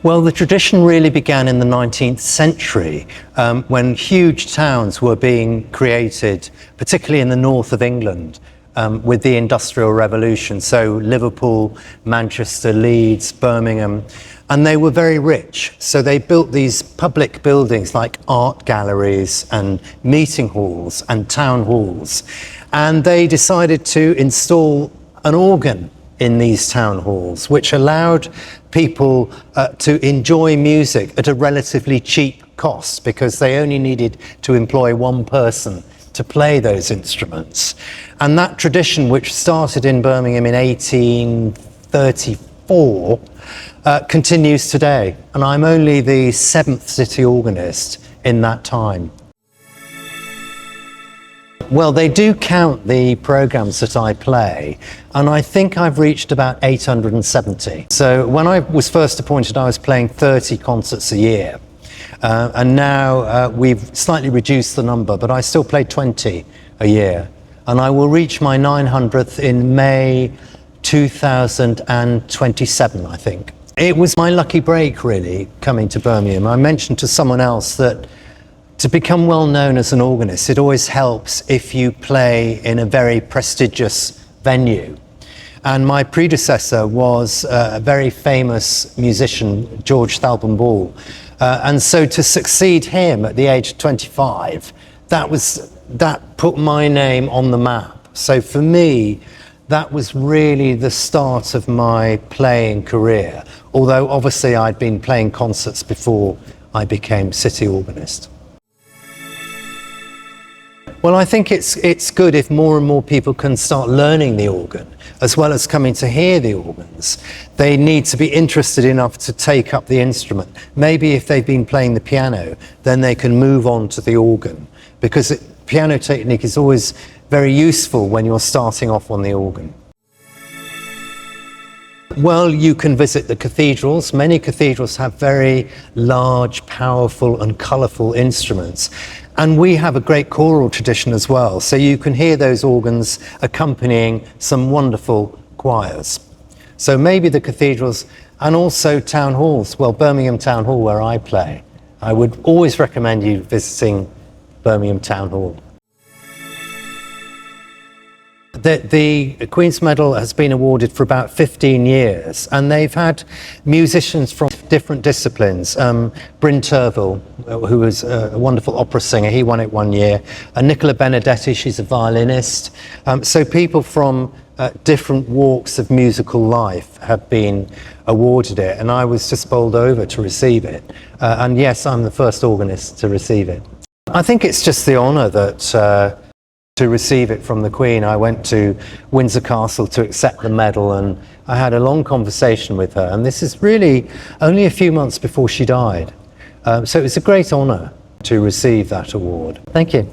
Well, the tradition really began in the 19th century when huge towns were being created, particularly in the north of England, with the Industrial Revolution. So Liverpool, Manchester, Leeds, Birmingham, and they were very rich. So they built these public buildings like art galleries and meeting halls and town halls. And they decided to install an organ in these town halls, which allowed people to enjoy music at a relatively cheap cost because they only needed to employ one person to play those instruments. And that tradition, which started in Birmingham in 1834, continues today. And I'm only the 7th city organist in that time. Well, they do count the programs that I play, and I think I've reached about 870. So when I was first appointed, I was playing 30 concerts a year. And now we've slightly reduced the number, but I still play 20 a year. And I will reach my 900th in May 2027, I think. It was my lucky break, really, coming to Birmingham. I mentioned to someone else that to become well known as an organist, it always helps if you play in a very prestigious venue. And my predecessor was a very famous musician, George Thalben Ball. And so to succeed him at the age of 25, that put my name on the map. So for me, that was really the start of my playing career. Although obviously I'd been playing concerts before I became city organist. Well, I think it's good if more and more people can start learning the organ, as well as coming to hear the organs. They need to be interested enough to take up the instrument. Maybe if they've been playing the piano, then they can move on to the organ, because piano technique is always very useful when you're starting off on the organ. Well, you can visit the cathedrals. Many cathedrals have very large, powerful and colourful instruments. And we have a great choral tradition as well. So you can hear those organs accompanying some wonderful choirs. So maybe the cathedrals and also town halls. Well, Birmingham Town Hall, where I play. I would always recommend you visiting Birmingham Town Hall. The Queen's Medal has been awarded for about 15 years, and they've had musicians from different disciplines. Bryn Terville, who was a wonderful opera singer, he won it one year. Nicola Benedetti, she's a violinist. So people from different walks of musical life have been awarded it, and I was just bowled over to receive it. And yes, I'm the first organist to receive it. I think it's just the honour that to receive it from the Queen. I went to Windsor Castle to accept the medal, and I had a long conversation with her, and this is really only a few months before she died. So it was a great honour to receive that award. Thank you.